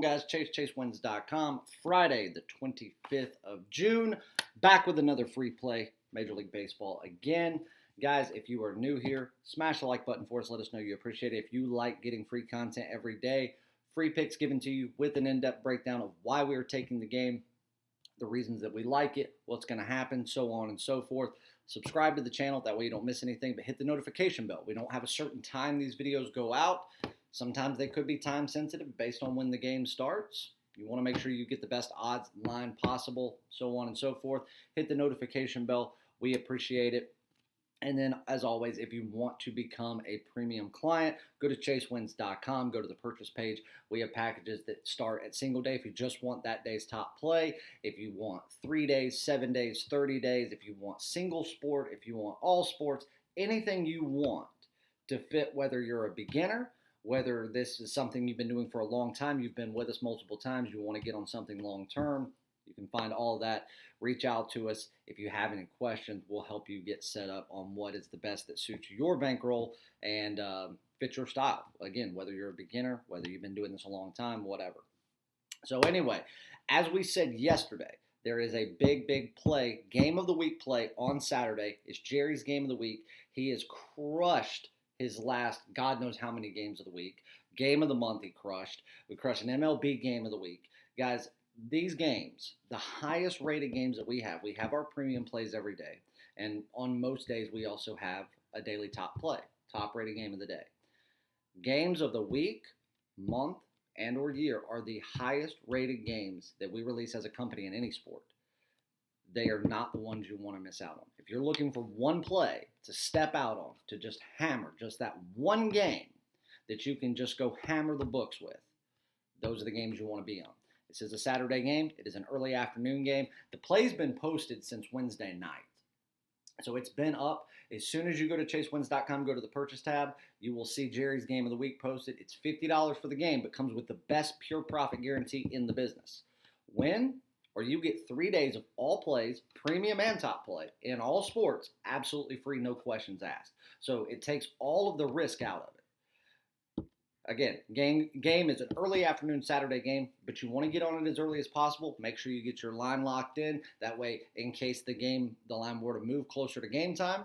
Guys, chasewins.com. Friday the 25th of June, back with another free play Major League Baseball again. Guys, if you are new here, smash the like button for us. Let us know you appreciate it. If you like getting free content every day, free picks given to you with an in-depth breakdown of why we are taking the game, the reasons that we like it, what's going to happen, so on and so forth. Subscribe to the channel, that way you don't miss anything, but hit the notification bell. We don't have a certain time these videos go out. Sometimes they could be time sensitive based on when the game starts. You want to make sure you get the best odds line possible, so on and so forth. Hit the notification bell. We appreciate it. And then, as always, if you want to become a premium client, go to chasewins.com, go to the purchase page. We have packages that start at single day if you just want that day's top play. If you want 3 days, 7 days, 30 days, if you want single sport, if you want all sports, anything you want to fit, whether you're a beginner, whether this is something you've been doing for a long time, you've been with us multiple times, you want to get on something long term, you can find all of that. Reach out to us. If you have any questions, we'll help you get set up on what is the best that suits your bankroll and fit your style. Again, whether you're a beginner, whether you've been doing this a long time, whatever. So anyway, as we said yesterday, there is a big play, game of the week play on Saturday. It's Jerry's game of the week. He has crushed his last God knows how many games of the week. Game of the month he crushed. We crushed an MLB game of the week. Guys, these games, the highest rated games that we have our premium plays every day. And on most days, we also have a daily top play, top rated game of the day. Games of the week, month, and or year are the highest rated games that we release as a company in any sport. They are not the ones you want to miss out on. If you're looking for one play to step out on, to just hammer, just that one game that you can just go hammer the books with, those are the games you want to be on. This is a Saturday game. It is an early afternoon game. The play's been posted since Wednesday night. So it's been up. As soon as you go to chasewins.com, go to the purchase tab, you will see Jerry's game of the week posted. It's $50 for the game, but comes with the best pure profit guarantee in the business. Win, or you get 3 days of all plays, premium and top play, in all sports, absolutely free, no questions asked. So it takes all of the risk out of it. Again, game is an early afternoon Saturday game, but you want to get on it as early as possible. Make sure you get your line locked in. That way, in case the line were to move closer to game time,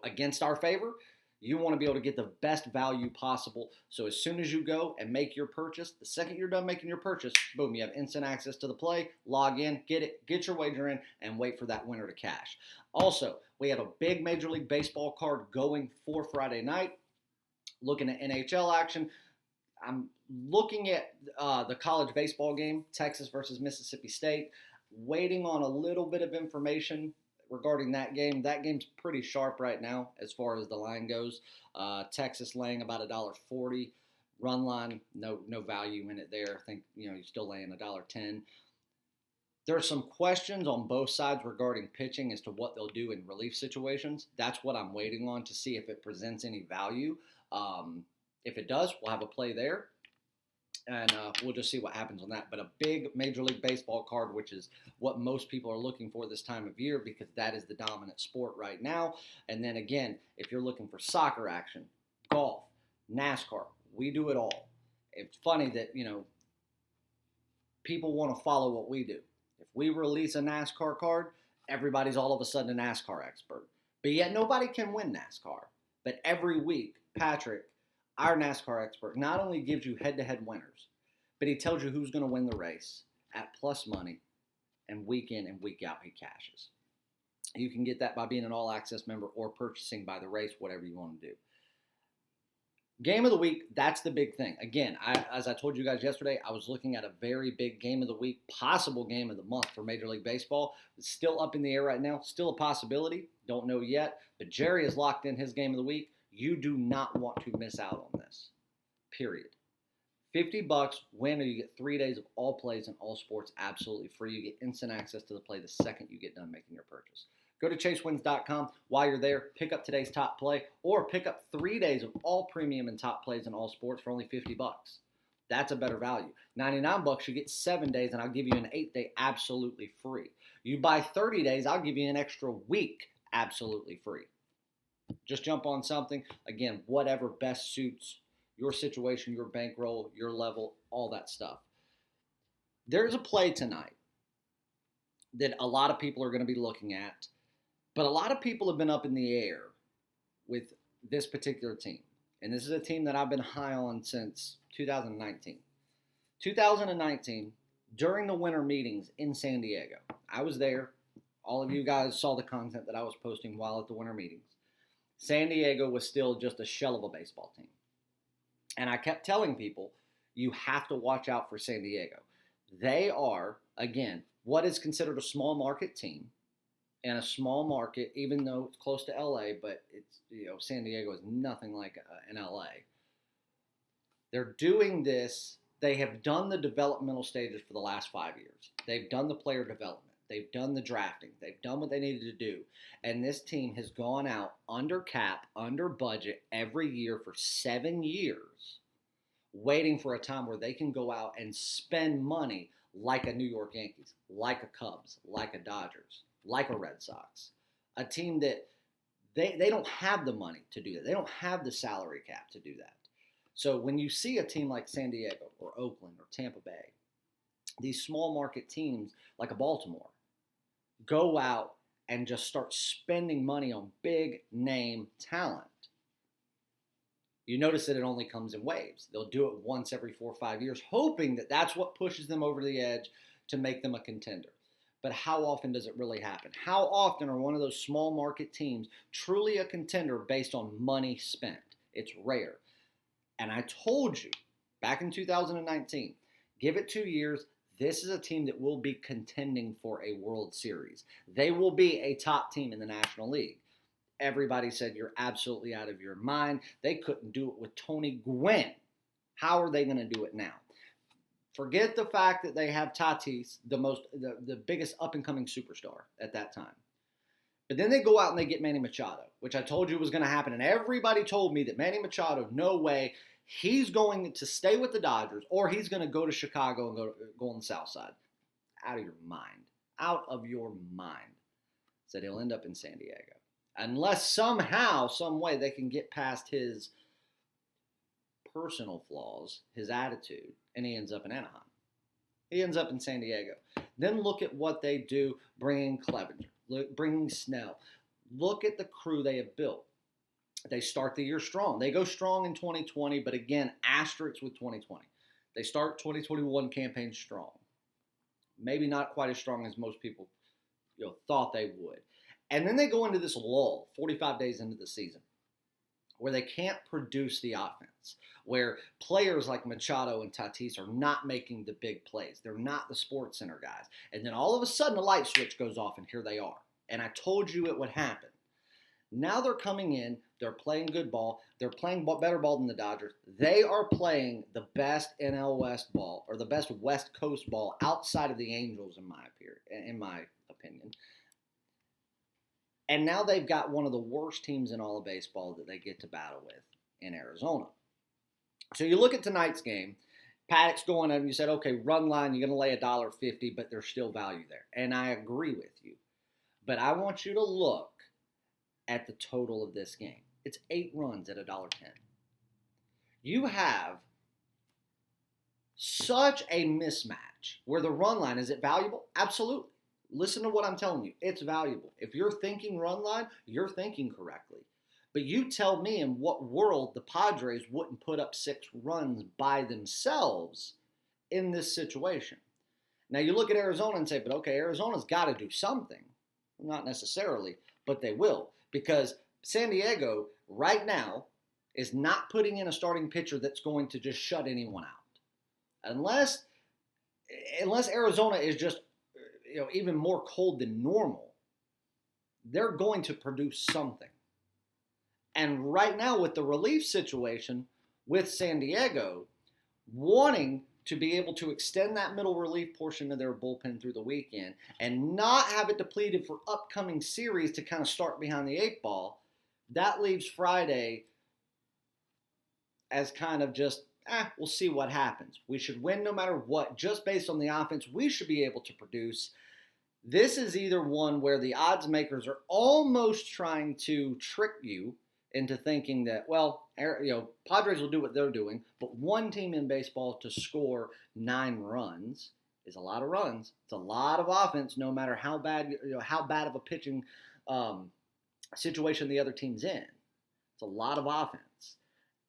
against our favor, you want to be able to get the best value possible. So as soon as you go and make your purchase, the second you're done making your purchase, boom, you have instant access to the play, log in, get your wager in, and wait for that winner to cash. Also, we have a big Major League Baseball card going for Friday night. Looking at NHL action. I'm looking at the college baseball game, Texas versus Mississippi State. Waiting on a little bit of information regarding that game. That game's pretty sharp right now as far as the line goes. Texas laying about $1.40. Run line, no value in it there. I think you're still laying $1.10. There are some questions on both sides regarding pitching as to what they'll do in relief situations. That's what I'm waiting on to see if it presents any value. If it does, we'll have a play there, and we'll just see what happens on that. But a big Major League Baseball card, which is what most people are looking for this time of year because that is the dominant sport right now. And then again, if you're looking for soccer action, golf, NASCAR, we do it all. It's funny that, people want to follow what we do. If we release a NASCAR card, everybody's all of a sudden a NASCAR expert. But yet nobody can win NASCAR. But every week, Patrick, our NASCAR expert, not only gives you head-to-head winners, but he tells you who's going to win the race at plus money, and week in and week out he cashes. You can get that by being an all-access member or purchasing by the race, whatever you want to do. Game of the week, that's the big thing. Again, as I told you guys yesterday, I was looking at a very big game of the week, possible game of the month for Major League Baseball. It's still up in the air right now, still a possibility. Don't know yet, but Jerry has locked in his game of the week. You do not want to miss out on this, period. $50, win, or you get 3 days of all plays and all sports absolutely free. You get instant access to the play the second you get done making your purchase. Go to chasewins.com. While you're there, pick up today's top play or pick up 3 days of all premium and top plays in all sports for only $50. That's a better value. $99, you get 7 days, and I'll give you an 8-day absolutely free. You buy 30 days, I'll give you an extra week absolutely free. Just jump on something. Again, whatever best suits your situation, your bankroll, your level, all that stuff. There's a play tonight that a lot of people are going to be looking at, but a lot of people have been up in the air with this particular team. And this is a team that I've been high on since 2019. 2019, during the winter meetings in San Diego, I was there. All of you guys saw the content that I was posting while at the winter meetings. San Diego was still just a shell of a baseball team. And I kept telling people, you have to watch out for San Diego. They are, again, what is considered a small market team. And a small market, even though it's close to LA, but it's, San Diego is nothing like an LA. They're doing this. They have done the developmental stages for the last 5 years. They've done the player development. They've done the drafting. They've done what they needed to do. And this team has gone out under cap, under budget every year for 7 years, waiting for a time where they can go out and spend money like a New York Yankees, like a Cubs, like a Dodgers, like a Red Sox. A team that they don't have the money to do that. They don't have the salary cap to do that. So when you see a team like San Diego or Oakland or Tampa Bay, these small market teams like a Baltimore go out and just start spending money on big name talent, you notice that it only comes in waves. They'll do it once every 4 or 5 years, hoping that that's what pushes them over the edge to make them a contender. But how often does it really happen? How often are one of those small market teams truly a contender based on money spent? It's rare. And I told you back in 2019, give it 2 years. This is a team that will be contending for a World Series. They will be a top team in the National League. Everybody said you're absolutely out of your mind. They couldn't do it with Tony Gwynn. How are they going to do it now? Forget the fact that they have Tatis, the biggest up-and-coming superstar at that time. But then they go out and they get Manny Machado, which I told you was going to happen. And everybody told me that Manny Machado, no way, he's going to stay with the Dodgers or he's going to go to Chicago and go on the south side. Out of your mind. Out of your mind. Said he'll end up in San Diego. Unless somehow, some way, they can get past his personal flaws, his attitude, and he ends up in Anaheim. He ends up in San Diego. Then look at what they do, bringing Clevenger, bringing Snell. Look at the crew they have built. They start the year strong. They go strong in 2020, but again, asterisks with 2020. They start 2021 campaign strong. Maybe not quite as strong as most people thought they would. And then they go into this lull 45 days into the season where they can't produce the offense, where players like Machado and Tatis are not making the big plays. They're not the Sports Center guys. And then all of a sudden a light switch goes off and here they are. And I told you it would happen. Now they're coming in. They're playing good ball. They're playing better ball than the Dodgers. They are playing the best NL West ball or the best West Coast ball outside of the Angels in my opinion. And now they've got one of the worst teams in all of baseball that they get to battle with in Arizona. So you look at tonight's game, Paddock's going up and you said, okay, run line, you're going to lay $1.50, but there's still value there. And I agree with you. But I want you to look at the total of this game. It's 8 runs at $1.10. You have such a mismatch where the run line, is it valuable? Absolutely. Listen to what I'm telling you. It's valuable. If you're thinking run line, you're thinking correctly. But you tell me in what world the Padres wouldn't put up 6 runs by themselves in this situation. Now you look at Arizona and say, but okay, Arizona's got to do something. Not necessarily, but they will. Because San Diego right now is not putting in a starting pitcher that's going to just shut anyone out. Unless Arizona is just even more cold than normal, they're going to produce something. And right now with the relief situation with San Diego, wanting to be able to extend that middle relief portion of their bullpen through the weekend and not have it depleted for upcoming series to kind of start behind the 8 ball, that leaves Friday as kind of just, we'll see what happens. We should win no matter what. Just based on the offense, we should be able to produce. This is either one where the odds makers are almost trying to trick you into thinking that, well, Padres will do what they're doing, but one team in baseball to score 9 runs is a lot of runs. It's a lot of offense, no matter how bad of a pitching situation the other team's in. It's a lot of offense,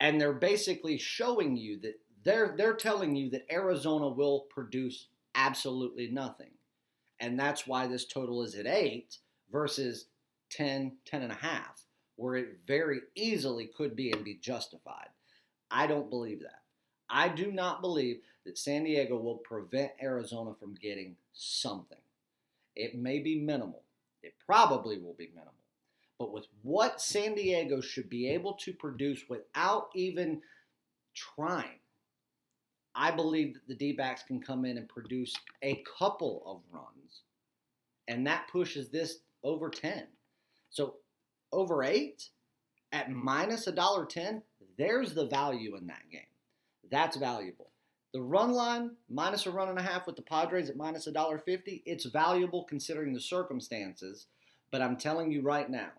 and they're basically showing you that they're telling you that Arizona will produce absolutely nothing, and that's why this total is at 8 versus 10.5, where it very easily could be and be justified. I don't believe that. I do not believe that San Diego will prevent Arizona from getting something. It may be minimal. It probably will be minimal. But with what San Diego should be able to produce without even trying, I believe that the D-backs can come in and produce a couple of runs, and that pushes this over 10. So over 8 at minus $1.10, there's the value in that game. That's valuable. The run line, minus a run and a half with the Padres at minus $1.50, it's valuable considering the circumstances, but I'm telling you right now,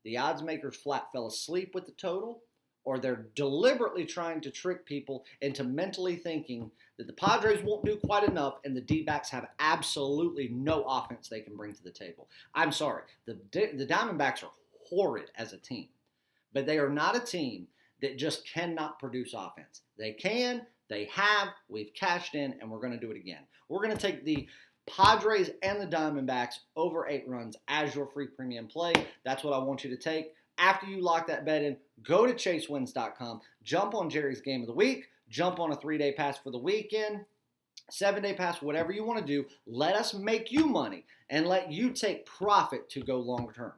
the odds makers flat fell asleep with the total, or they're deliberately trying to trick people into mentally thinking that the Padres won't do quite enough and the D-backs have absolutely no offense they can bring to the table. I'm sorry. The Diamondbacks are horrid as a team, but they are not a team that just cannot produce offense. They can, they have, we've cashed in, and we're going to do it again. We're going to take the Padres and the Diamondbacks over 8 runs as your free premium play. That's what I want you to take. After you lock that bet in, go to chasewins.com, jump on Jerry's Game of the Week, jump on a 3-day pass for the weekend, 7-day pass, whatever you want to do. Let us make you money and let you take profit to go longer term.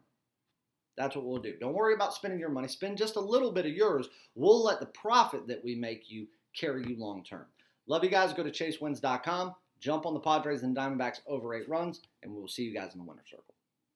That's what we'll do. Don't worry about spending your money. Spend just a little bit of yours. We'll let the profit that we make you carry you long term. Love you guys. Go to chasewins.com. Jump on the Padres and Diamondbacks over 8 runs, and we'll see you guys in the winner's circle.